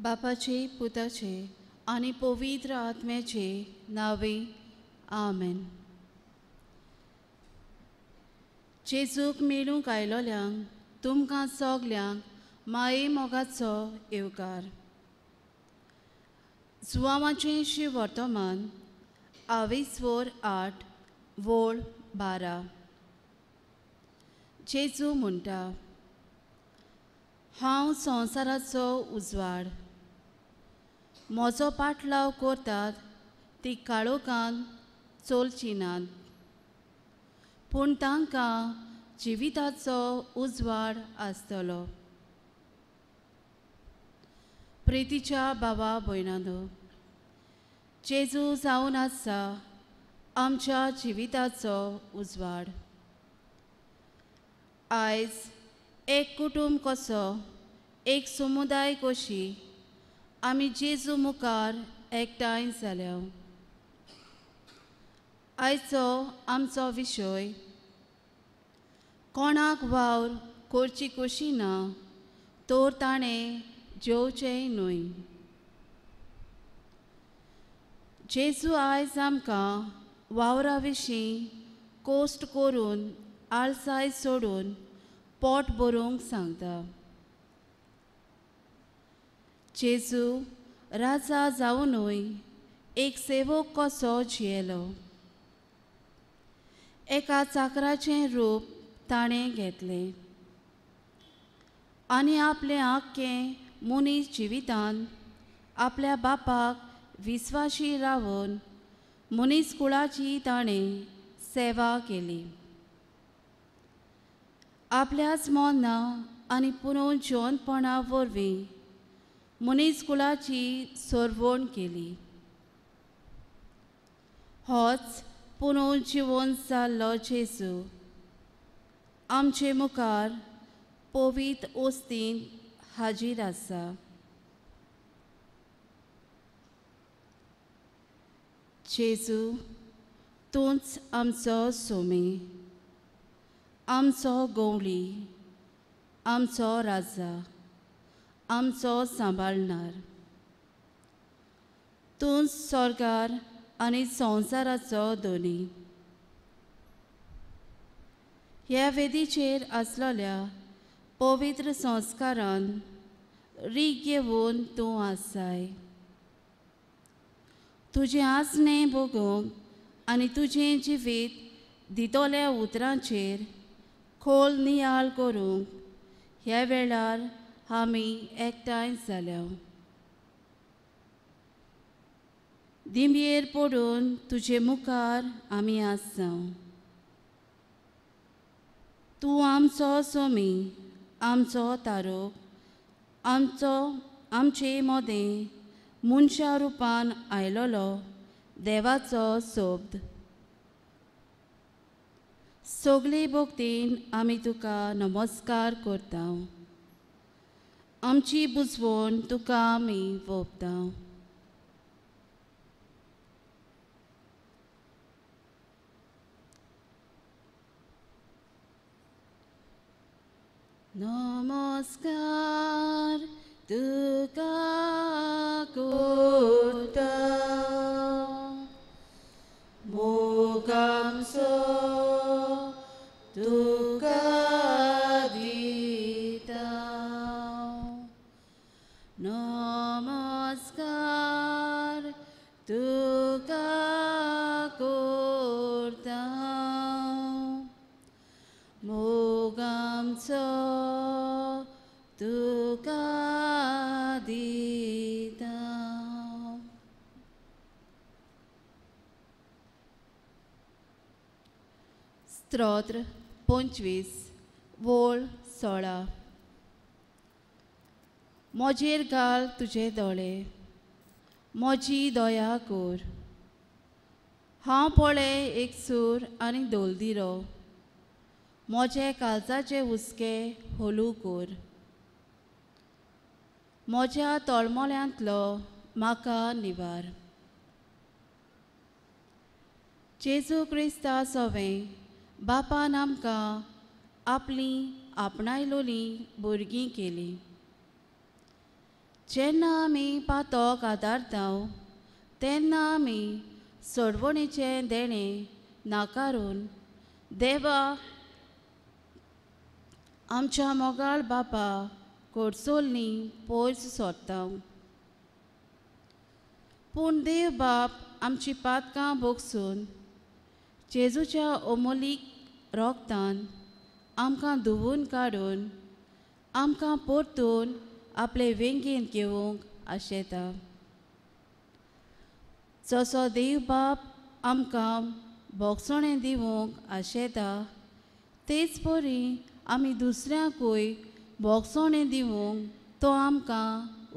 बापाचे पुताचे आनी पवित्र आत्म्याचे नावे आमेन. जेजूक मेळूंक आयलोल्यांक तुमकां सगल्यांक माये मोगाचो येवकार. जुवांवाचें शिव वर्तमान 28 वोळ 12. जेजू म्हणटा, हांव संवसाराचो उजवाड. म्हजो पाटलाव करतात ती काळोखान चलची नात, पूण तांकां जिविताचो उजवाड आसतलो. प्रितीच्या भावा भयणांनो, जेजू जावन आसा आमच्या जिविताचो उजवाड. आयज एक कुटुंब कसो, एक समुदाय कशी आमी जेजू मुखार एकठांय जाल्या. आयचो आमचो विशय कोणाक वावर करची कशी ना तर ताणें जेवचें न्हय. जेजू आयज आमकां वावरा विशीं कोश्ट करून आळसाय सोडून पोट भरूंक सांगता. जेजू राजा जावनूय एक सेवक कसो जियेलो. एका चाकराचें रूप ताणें घेतलें आनी आपलें आख्खें मनीस जिवितान आपल्या बापाक विस्वाशी रावन मनीसकुळाची ताणें सेवा केली. आपल्याच मोन्ना आनी पुनर्जीवनपणा वरवीं मनीसकुळाची सोरवण केली. होच पुनर्जीवन जाल्लो जेजू आमचे मुखार पवित्र ओस्तीन हाजीर आसा. जेजू, तूंच आमचो सोमी, आमचो गवळी, आमचो राजा, आमचो सांबाळणार. तूंच स्वर्गार आनी संवसाराचो दोनी. ह्या वेदीचेर आसलोल्या पवित्र संस्कारान रीग घेवन तूं आसाय. तुजें आसणें भोगूंक आनी तुजें जिवीत दितोल्या उतरांचेर खोल नियाळ करूंक ह्या वेळार आमी एकठांय जाल्या. दिंबयेर पडून तुजे मुखार आमी आसा. तूं आमचो सोमी, आमचो तारोक, आमचे मोदें मनशा रुपान आयलोलो देवाचो सोबत. सगळे भोगतीन आमी तुका नमस्कार करता. आमची बुजवण तुका आमी वोपता. नमस्कार तुका करता, मोग आमचो तुका दिता. नमस्कार तुका करता, मोग आमचो तुका दिता. स्तोत्र 25 वोळ 16. मोजेर घाल तुजे दोळे, मोजी दया कर. हांव पळय एक सूर आनी दोलदिरो, मोजे काळजाचे हुस्के होलू कर. मोज्या तळमळ्यांतलो म्हाका निवार. जेजू क्रिस्ता सवें बापान आमकां आपली आपणायलोली भुरगीं केली. जेन्ना आमी पातोक आदारता तेन्ना आमी सोडवणेचें देणें नाकारून देवा आमच्या मोगाळ बापा कोडसोलनी पयस सोदता. पूण देव बाप आमची पातकां भोगसून जेजूच्या अमोलीक रोगतान आमकां धुवून काडून आमकां परतून आपले वेंगेन घेवंक आशेता. जसो देव बाप आमकां भोगसणें दिवंक आशेता तेच परी आमी दुसऱ्यांकूय भोगसणें दिवंक तो आमकां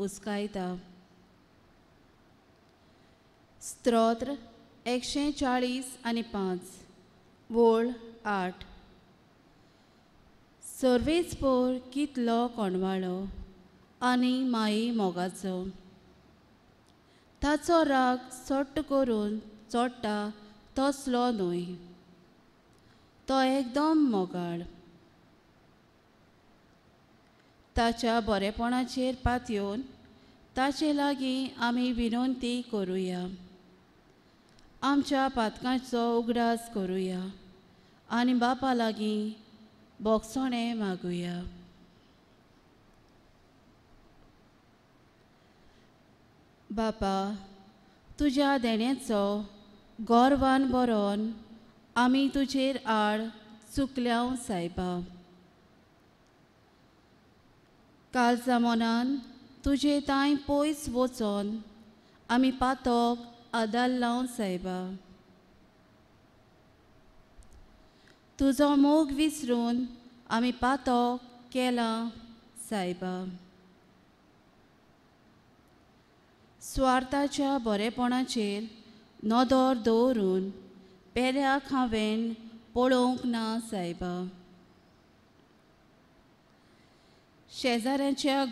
उस्कायता. स्तोत्र 140:5 वोळ 8. सर्वेस्पोर कितलो कोणवाळो आनी माई मोगाचो, ताचो राग सोट्ट करून चोडटा तसलो न्हय. तो एकदम मोगाळ. ताच्या बरेपणाचेर पातयेवन ताचे लागीं आमी विनंती करुया. आमच्या पातकांचो उगडास करुया आनी बापा लागीं भोगसणें मागुया. बापा, तुज्या देण्याचो गोरवान बरोवन आमी तुजेर आड चुकल्याव सायबा. कालचा मनान तुजे ताय पयस वचोन आमी पातोक आदारलां सायबा. तुजो मोग विसरून आमी पातोक केलां सायबा. स्वार्थाच्या बरेपणाचेर नदर दवरून पेल्याक हांवें पळोवंक ना सायबा. शेजाऱ्याच्या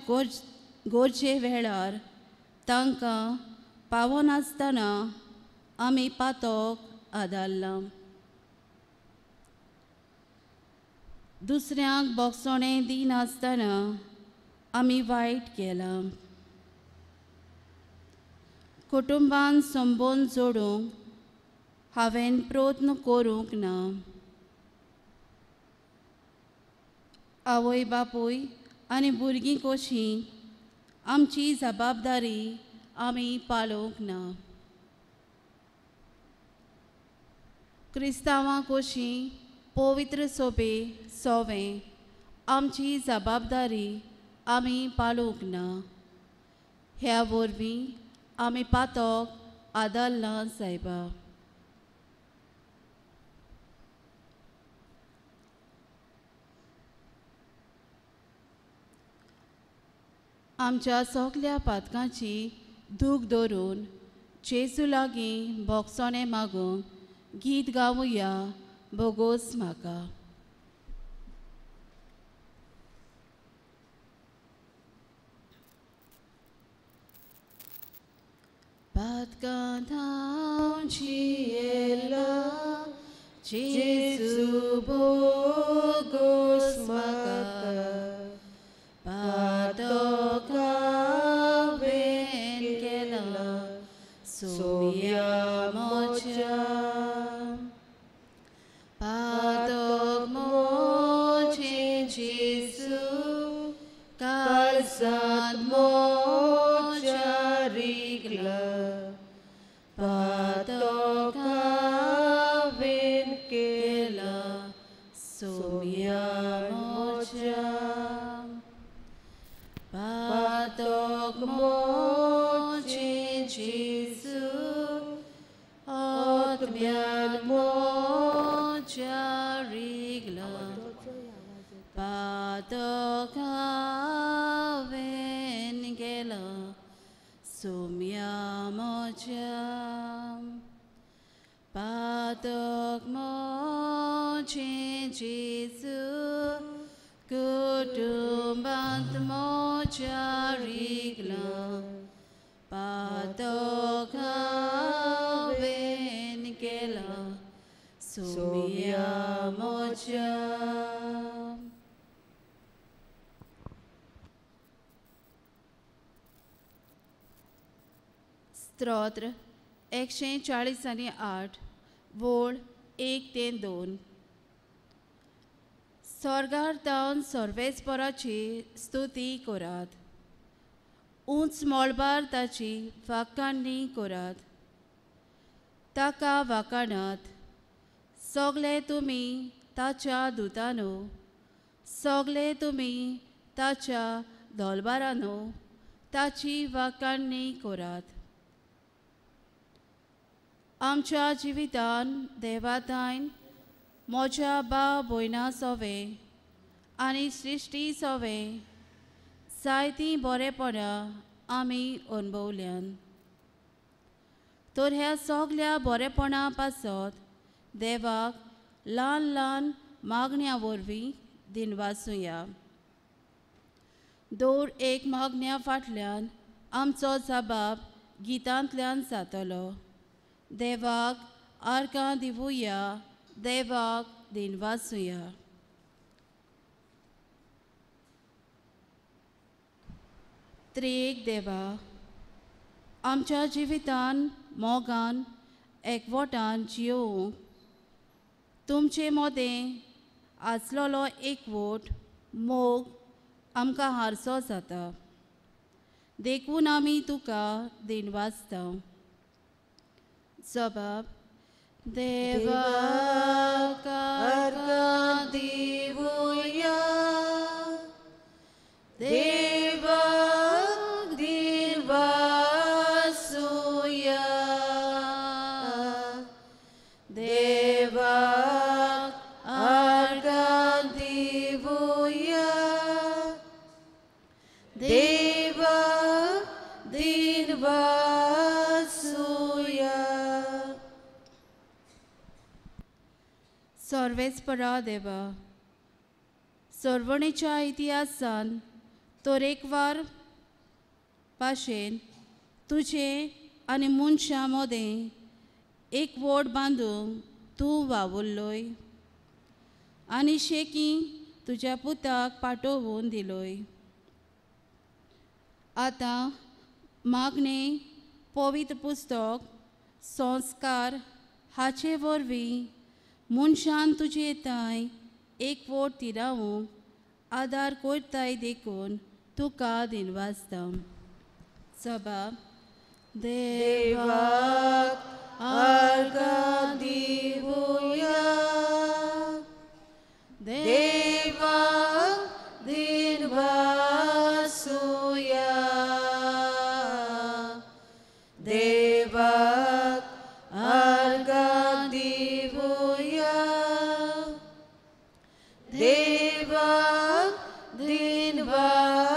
गोरजे वेळार तांकां पावनासतना आमी पातोक आदारलां. दुसऱ्यांक भोगसणें दिनासतना आमी वायट केलां. कुटुंबान संबंद जोडूंक हांवें प्रयत्न करूंक ना. आवय बापूय आनी भुरगीं कशीं आमची जबाबदारी आमी पाळोवंक ना. क्रिस्तांवां कशीं पवित्र सोवें आमची जबाबदारी आमी पाळूंक ना. ह्या वरवीं आमी पातोक आदारलां सायबा. आमच्या सगल्या पातकांची दूख धरून जेजू लागीं भोगसणें मागूंक गीत गावुया भोगोस म्हाका. पातकां हांवची येला जेजू भोगोस म्हाका. पातोक हांवें केला सोया मोच्या. पातोक मोचे जेजू काळजांत मोच्या रिगला. पातोक हांवें केला सोया मोच्या. पातोक मोचे जेजू आत्म्यान मोच्या रिगला. पातोक हांवें केला सोम्या मोच्या. पातोक मोचे जेजू कुटुंबांत मोच्या रिगला. पातोक हांवें केला सोम्या मोच्या. स्तोत्र 148 वोळ 1 ते 2. स्वर्गार जावन सर्वेस्पराची स्तुती करात. उंच मोळबार ताची वाखाणणी करात. ताका वाखाणात सगळे तुमी ताच्या दुतांनो, सगळे तुमी ताच्या दोलबारांनो ताची वाखाणणी करात. आमच्या जिवितान देवातायन म्हज्या भाव भयणां सोवे आनी सृश्टी सोवे जायतीं बरेपणां आमी अणभवल्यान. तर ह्या सगळ्या बरेपणां पासत देवाक ल्हान ल्हान मागण्यां वरवीं दिनवासुया. दर एक मागण्या फाटल्यान आमचो जबाब गितांतल्यान जातलो. देवाक आर्गां दिवुया, देवाक दिनवासुया. त्रिएक देवा, आमच्या जिवितान मोगान एकवटान जियोवंक तुमचे मोदें आसलोलो एकवट मोग आमकां हारचो जाता. देखून आमी तुका दिनवासता. जबाब देवाक आर्गां दिवुया, देवाक दिनवासुया, देवाक आर्गां दिवुया, देवाक दिनवासुया. सर्वेस्परा देवा, सर्वणेच्या इतिहासान तरेकवार भाशेन तुजे आनी मनशां मोदें एकवट बांदूंक तूं वावुरलोय आनी शेकी तुज्या पुताक पाठोवन दिलोय. आतां मागणे पवित्र पुस्तक संस्कार हाचे वरवीं मनशान तुजे येताय एकवट तिरावंक आदार करताय देखून तुका दिनवासता. जबाब देवाक आर्गां दिवुया, देवाक दिनवासुया, देवाक आर्गां दिवुया, देवाक दिनवासुया.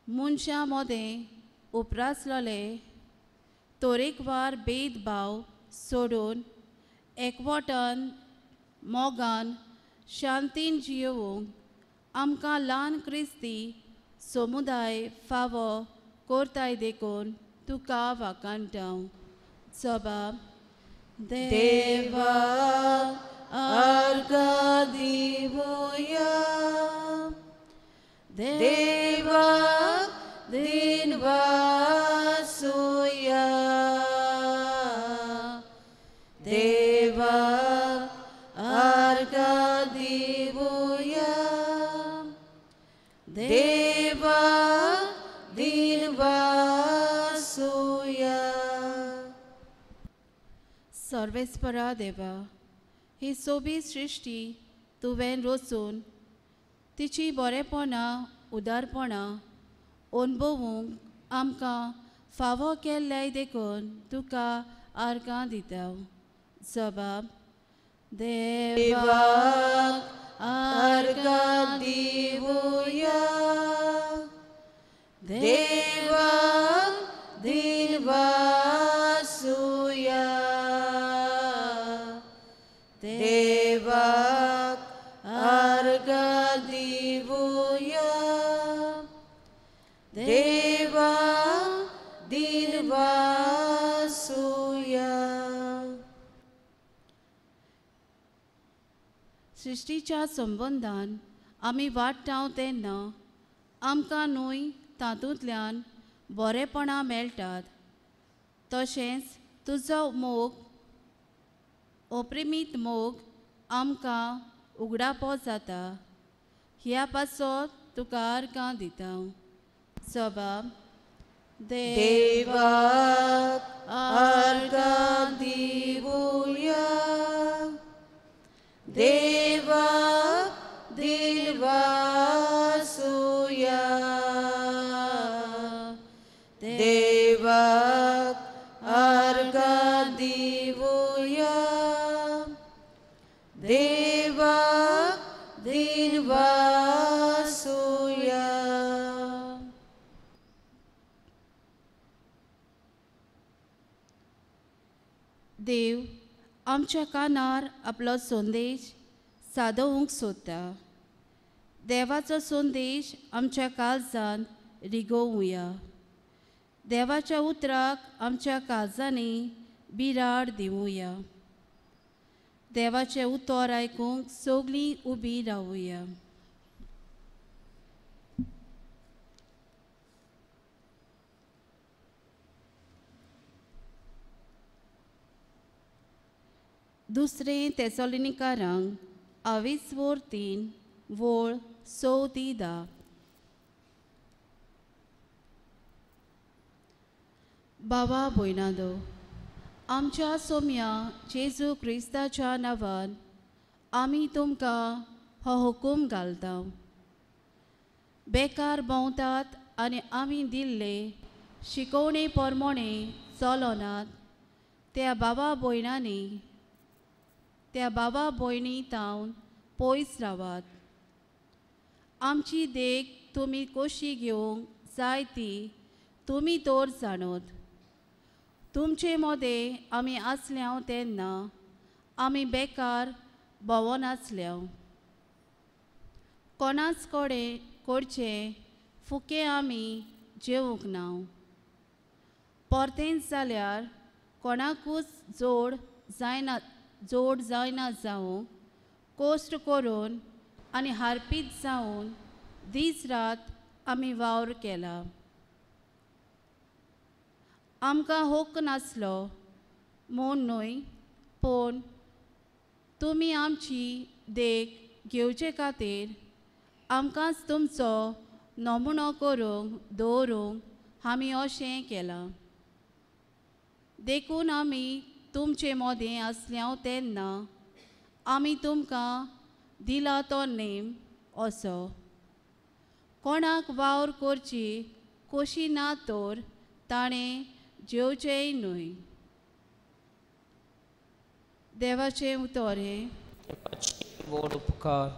मनशां मोदें उपरासलोले तरेकवार भेदभाव सोडून एकवटान मोगान शांतीन जियोवंक आमकां ल्हान क्रिस्ती समुदाय फावो करताय देखून तुका वाखाणटा. जबाब देवाक आर्गां दिवुया, देवाक दिनवासुया, देवाक आर्गां दिवुया, देवाक दिनवासुया. सर्वेस्परा देवा, ही सोबी सृश्टी तुवें रचून तिची बरेपणां उदारपणां अणभवूंक आमकां फावो केल्ल्याय देखून तुका आर्गां दिता. जबाब देवाक आर्गां दिवुया, देवाक दिनवासुया, देवाक आर्गां दिवुया, देवाक दिनवासुया. सृश्टीच्या संबंधान आमी वाडटाव तेन्ना आमकां न्हय तातूंतल्यान बरेपणां मेळटात, तशेंच तुजो मोग ओप्रेमीत मोग आमकां उगडापो जाता. ह्या पासो तुका अर्गां दिता. जबाब: देवाक अर्गां दिवया, देवाक दिलवासुया, देवाक अर्गां दिवया, देवाक दिलवासुया. देव आमच्या कानार आपलो संदेश सादोवंक सोदता. देवाचो संदेश आमच्या काळजांत रिगोवया. देवाच्या उतराक आमच्या काळजांनी बिराड दिवया. देवाचें उतर आयकूंक सगळीं उबीं रावया. दुसरें तेसोलिनिकारांक 2:3 वोळ 6-10. भावा भयणांनो, आमच्या सोम्या जेजू क्रिस्ताच्या नांवान आमी तुमकां हो हुकूम घालता. बेकार भोंवतात आनी आमी दिल्ले शिकोवणे पोरमोणे चलोनात त्या भावा भयणी तावन पयस रावात. आमची देख तुमी कशी घेवंक जाय ती तुमी तर जाणोत. तुमचे मोदें आमी आसल्या तेन्ना आमी बेकार भोंवनासल्या. कोणाच कडचे फुके आमी जेवूंक ना. परतेंच जाल्यार कोणाकूच जोड जायना जावं कोश्ट करून आनी हारपीत जावन दीस रात आमी वावर केला. आमकां हक्क नासलो म्हूण न्हय, पूण तुमी आमची देख घेवचे खातीर आमकांच तुमचो नमुनो करूंक दवरूंक आमी अशें केलां. देखून आमी तुमचे मोदें आसल्या तेन्ना आमी तुमकां दिला तो नेम असो: कोणाक वावर करची कशी ना तर ताणें जेवचेंय न्हय. देवाचें उतर हे व्हड उपकार.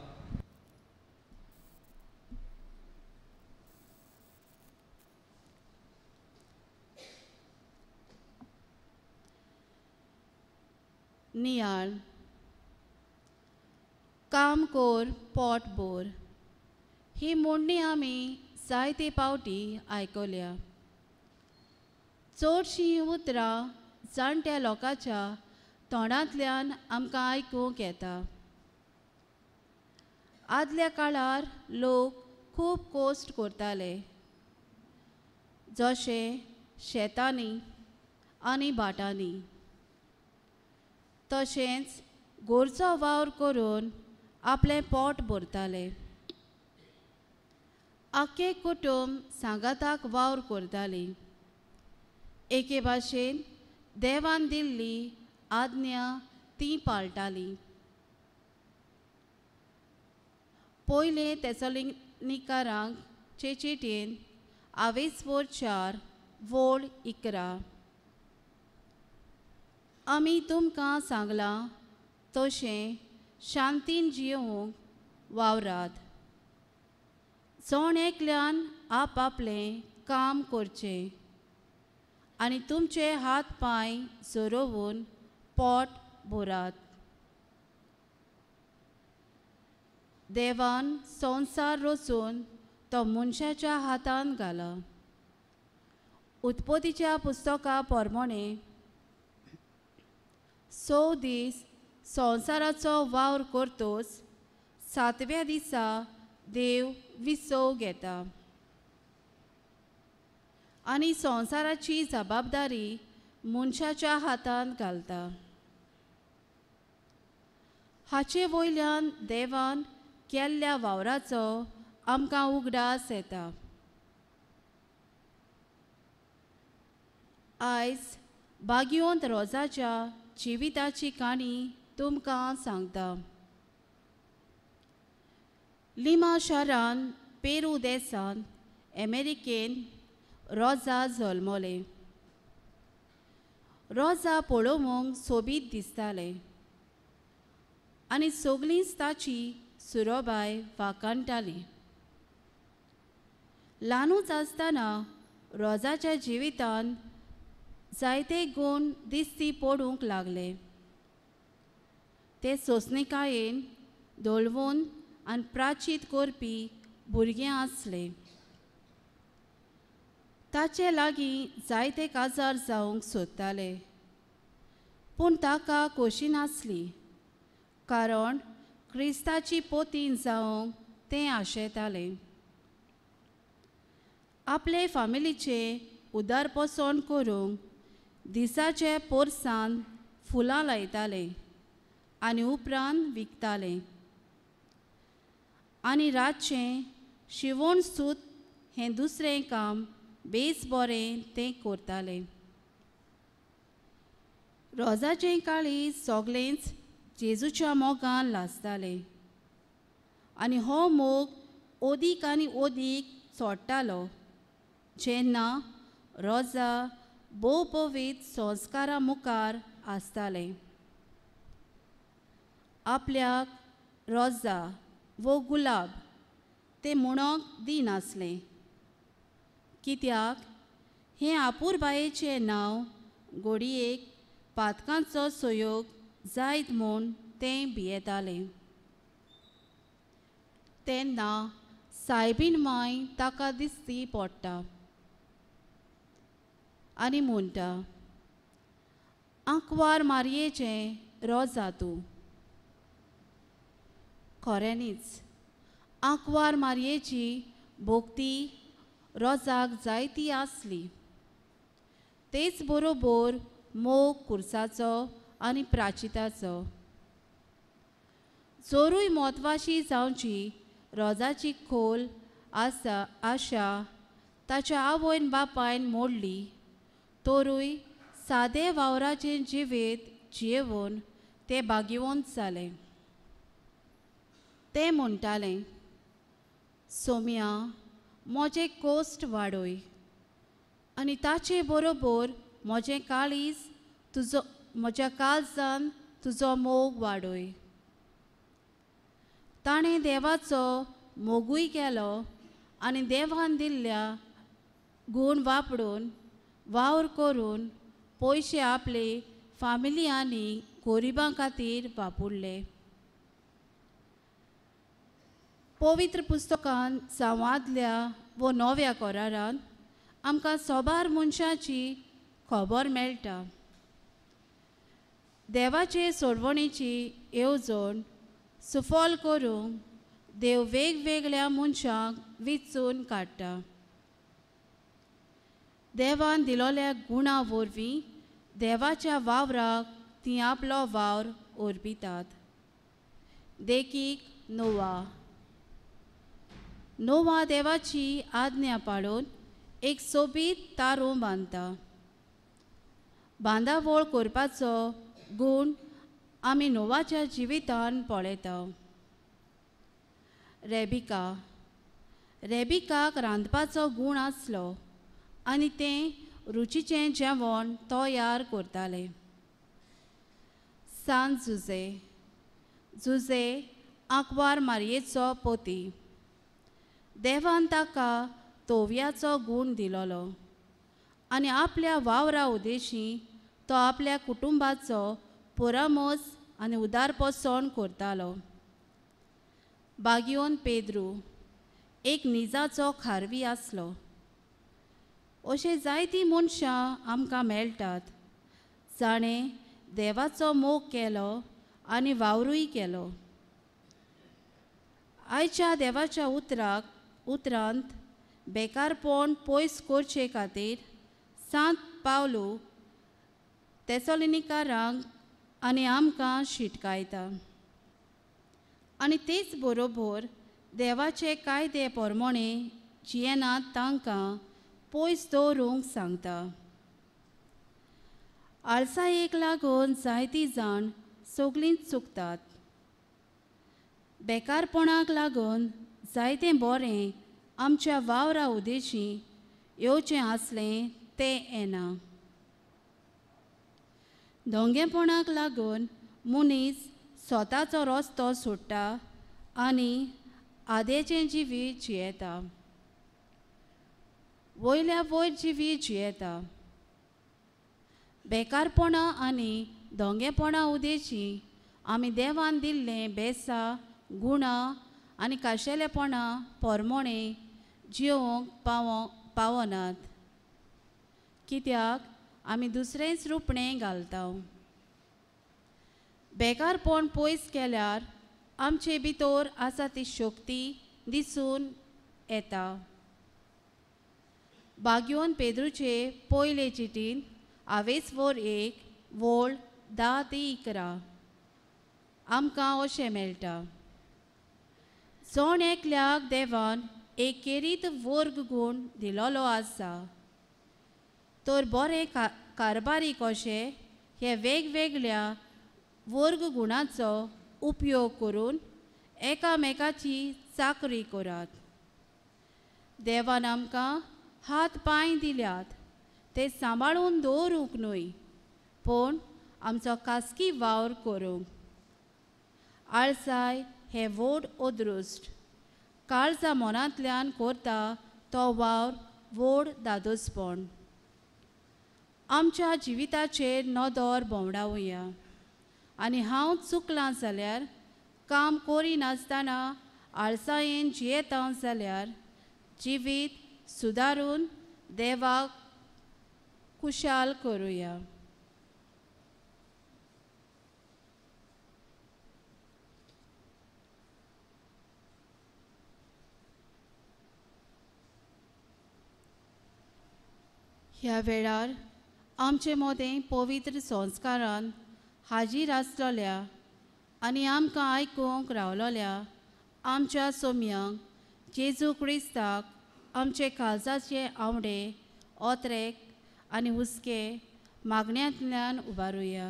नियाळ. काम कोर पोट भर ही मोडणी आमी जायते पावटी आयकल्या. चडशीं उतरां जाणट्या लोकांच्या तोंडांतल्यान आमकां आयकूंक येता. आदल्या काळार लोक खूब कोश्ट करताले, जशें शेतांनी आनी भाटांनी. तशेंच घरचो वावर करून आपलें पोट भरताले. आख्खे कुटुंब सांगाताक वावर करतालीं. एके भाशेन देवान दिल्ली आज्ञा ती पाळटालीं. पयले तेसोलिनिकारांक चिठयेन 4 वोळ 11. आमी तुमकां सांगलां तशें शांतीन जियोंक वावरात. जण एकल्यान आपआपलें काम करचें आनी तुमचे हात पांय जोरोवन पोट भरात. देवान संवसार रचून तो मनशाच्या हातान घाला. उत्पत्तीच्या पुस्तका प्रमाणे 6 दीस संवसाराचो वावर करतोच 7व्या दिसा देव विसव घेता. आनी संवसाराची जबाबदारी मनशाच्या हातांत घालता. हाचे वयल्यान देवान केल्ल्या वावराचो आमकां उगडास येता. आयज भाग्योंत रोजाच्या जिविताची काणी तुमकां सांगता. लिमा शारान पेरू देसान अमेरिकेन रोजा जल्मले. रोजा पळोवंक सोबीत दिसतालें आनी सगळींच ताची सुरोबाय वाकाणटालीं. ल्हानूच आसतना रोजाच्या जिवितान जायते गूण दिसती पडूंक लागले. ते सोंसणिकायेन धोळवून आनी प्राचीत करपी भुरगें आसलें. ताचे लागीं जायते काजार जावंक सोदताले, पूण ताका खोशी नासली, कारण क्रिस्ताची पोतीन जावंक तें आशेतालें. आपले फामिलीचे उदारपोसण करूंक दिसाचे पोरसांत फुलां लायताले आनी उपरांत विकताले, आनी रातचें शिवण सूत हें दुसरें काम बेस बरें तें करताले. रोजाचें काळीज सोगलेंच जेजूच्या मोगान लासतालें आनी हो मोग ओदीक आनी ओदीक चोडटालो जेन्ना रोजा भोव पवित्र संस्कारा मुखार आसतालें. आपल्याक रोजा वो गुलाब तें म्हणोंक दिनासलें, कित्याक हें आपुरबायेचें नांव घोडयेक पातकांचो सोयोग जायत म्हूण तें भियेतालें. तेन्ना सायबीण माय ताका दिसती पडटा आनी म्हणटा, आंकवार मारयेचें रोजा तूं. खऱ्यांनीच आंकवार मारयेची भोगती रोजाक जायती आसली. तेच बरोबर मोग खुर्साचो आनी प्राचिताचो. जोरूय म्हत्वाची जावची रोजाची खोल आशा ताच्या आवयन बापायन मोडली, तोरूय सादें वावराचें जिवीत जियेवून तें भाग्यवंत जालें. तें म्हणटालें, सोम्या म्हजें कोश्ट वाडय आनी ताचे बरोबर म्हजें काळीज तुजो म्हज्या काळजान तुजो मोग वाडय. ताणें देवाचो मोगूय केलो आनी देवान दिल्ल्या गूण वापरून वावर करून पयशे आपले फामिली आनी गरिबां खातीर वापरले. पवित्र पुस्तकान संवादल्या वो नव्या करारान आमकां सोबार मनशाची खबर मेळटा. देवाचे सोडवणेची येवजण सुफल करूंक देव वेगवेगळ्या मनशांक विचून काडटा. देवान दिलोल्या गुणां वरवीं देवाच्या वावराक तीं आपलो वावर ओरपितात. देखीक नोवा देवाची आज्ञा पाळून एक सोबीत तारू बांदता. बांदावळ करपाचो गूण आमी नोवाच्या जिवितान पळयता. रेबिकाक रांदपाचो गूण आसलो आनी तें रुचीचें जेवण तयार करतालें. सांत जुजे आंकवार मारयेचो पोती. देवान ताका तोवयाचो गूण दिलोलो आनी आपल्या वावरा उदेशीं तो आपल्या कुटुंबाचो पुरामोस आनी उदारपोसण करतालो. भाग्योन पेद्रू एक निजाचो खारवी आसलो. अशें जायतीं मनशां आमकां मेळटात जाणें देवाचो मोग केलो आनी वावरूय केलो. आयच्या देवाच्या उतरांत बेकारपण पयस करचे खातीर सांत पावलो तेसोलिनिकारांक आनी आमकां शिटकायता. आनी तेच बरोबर देवाचे कायदे प्रमाणे जियेनात तांकां पयस दवरूंक सांगता. आळसायेक लागून जायतीं जाण सगळींच चुकतात. बेकारपणाक लागून जायतें बरें आमच्या वावरा उदेशीं येवचें आसलें तें येना. दोंगेपणाक लागून मनीस स्वताचो रस्तो सोडटा आनी आदेचें जिवीत जियेता, वयल्या वयर जिवीत जियेता. बेकारपणां आनी दोंगेपणां उदेशीं आमी देवान दिल्लें बेसा गुणां आनी खाशेलेपणां प्रमाणें जियोंक पावनात, कित्याक आमी दुसरेंच रुपणें घालता. बेकारपण पयस केल्यार आमचे भितर आसा ती शक्ती दिसून येता. बागयोन पेद्रूचे पयले चिटीन 1 वोळ 10 ते 11 आमकां अशें मेळटा. जोण एकल्याक देवान एकेरीत वर्ग गूण दिलोलो आसा, तर बरे कारबारी कशे हे वेगवेगळ्या वर्ग गुणांचो उपयोग करून एकामेकाची चाकरी करात. देवान आमकां हात पांय दिल्यात ते सांबाळून दवरूंक न्हय, पूण आमचो खासगी वावर करूंक. आळसाय हे व्हड अदृश्ट, काळजा मनांतल्यान करता तो वावर व्हड दादोसपण. आमच्या जिविताचेर नदर भोंवडावया आनी हांव चुकलां जाल्यार, काम करिनासतना आळसायेन जियेता जाल्यार जिवीत सुदारून देवाक खुशाल करुया. ह्या वेळार आमचे मोदें पवित्र संस्कारान हाजीर आसलोल्या आनी आमकां आयकूंक रावलोल्या आमच्या सोम्यांक जेजू क्रिस्ताक आमचे काळजाचे आवडे ओत्रेक आनी हुस्के मागण्यांतल्यान उबारुया.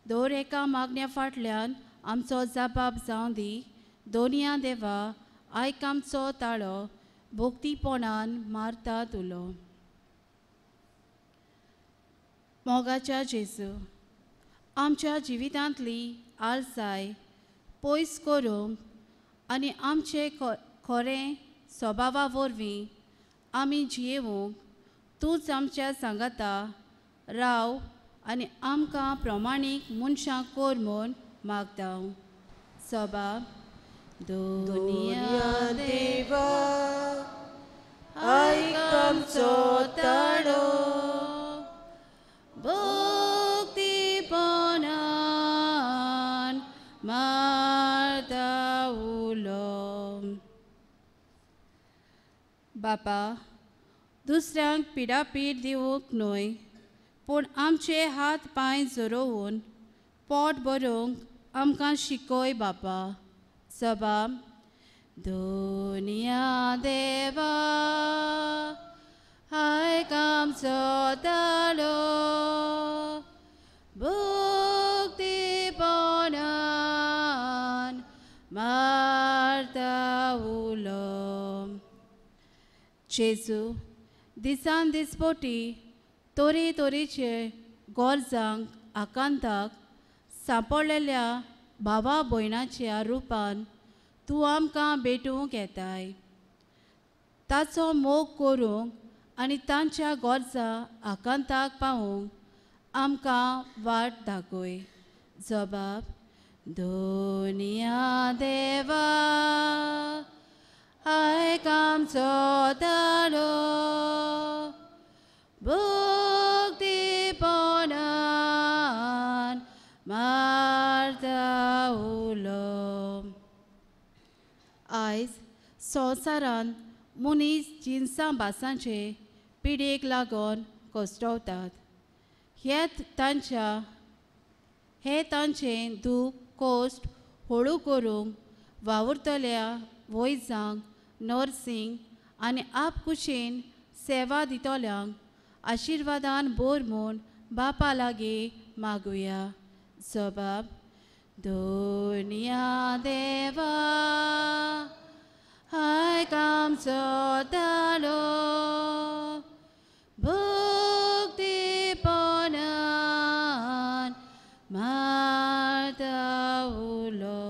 दर एका मागण्या फाटल्यान आमचो जबाब जावं दी. दोनया देवा आयक आमचो ताळो भोक्तीपणान मारता तुलो. मोगाच्या जेजू, आमच्या जिवितांतली आळसाय पयस करूंक आनी आमचे खरें स्वभावा वरवीं आमी जियेवूंक तूंच आमच्या सांगाता राव आनी आमकां प्रमाणीक मनशां कर म्हूण मागता. सभाब, दुनिया देवा आयक आमचो ताळो भोक्तीपणान मारता उलो. बापा, दुसऱ्यांक पिडापीड दिवूंक न्हय, पूण आमचे हात पांय जोडोवन पोट भरूंक आमकां शिकय बापा. सभाब, दुनिया देवा आयक आमचो ताळो भोक्तीपणान मारता उलो. जेजू, दिसान दिसपोटी तोरेचे गरजांक आकांताक सांपडलेल्या भावा भयणाच्या रुपान तूं आमकां भेटूंक येताय. ताचो मोग करूंक आनी तांच्या गरजा आकांताक पावूंक आमकां वाट दाखय. जबाब, दुनिया देवा आयक आमचो ताळो भोक्तीपणान मारता उलो. आयज संवसारान मनीस जिन्सां बासांचे पिडेक लागून कोसटवतात. हे तांचें दूख कोस्ट हळू करूंक वावुरतल्या वैजांक नर्सिंग आनी आपकुशीन सेवा दितल्यांक आशिर्वादान बोर म्हूण बापा लागीं मागुया. जबाब. दुनिया देवा हाय आमचो धालो भक्तीपणान मारता उलो.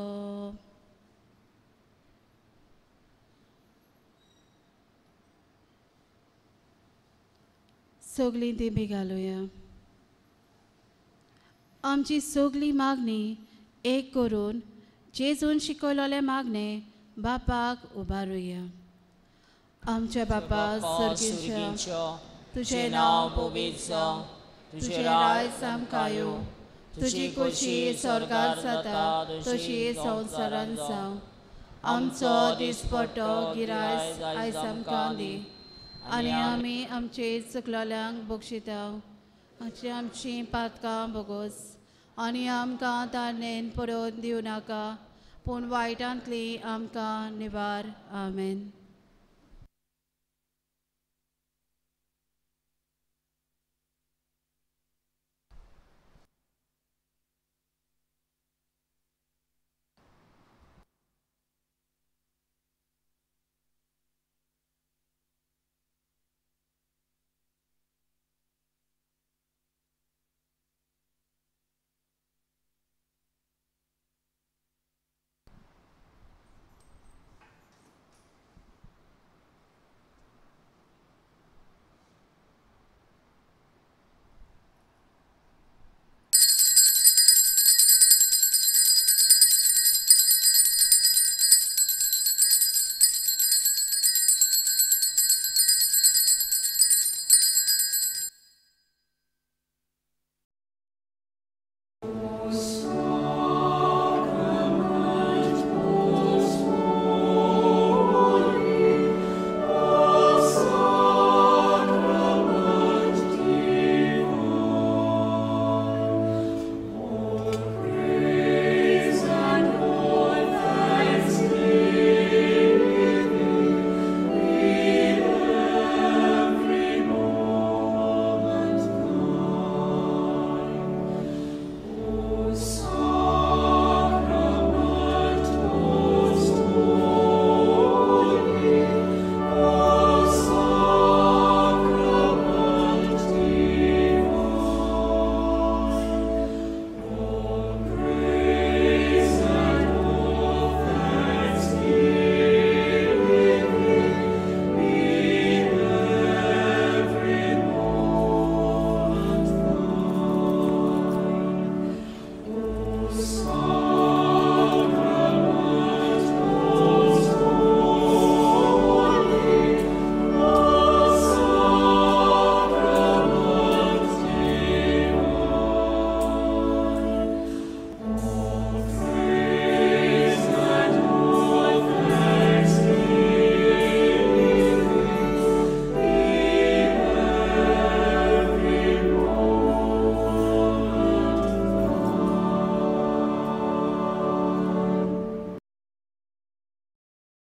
सगलीं दिमी घालुया. आमची सगली मागणी एक करून जेजून शिकयलोले मागणे बापाक उबारुया. आमच्या बापा सर्गीच्या तुझें नांव पवित्र जावं, तुझें राय सामकायो, तुजी कुशी स्वर्गांत जाता तशी संवसारांत जावं. आमचो दिसपट्टो गिरायस आयज आमकां दी आनी आमी आमचे चुकलोल्यांक बक्षिता. आमची पातकां बोगोस आनी आमकां तारणेन पडोवन दिवं नाका, पूण वायटांतली आमकां निवार. आमेन.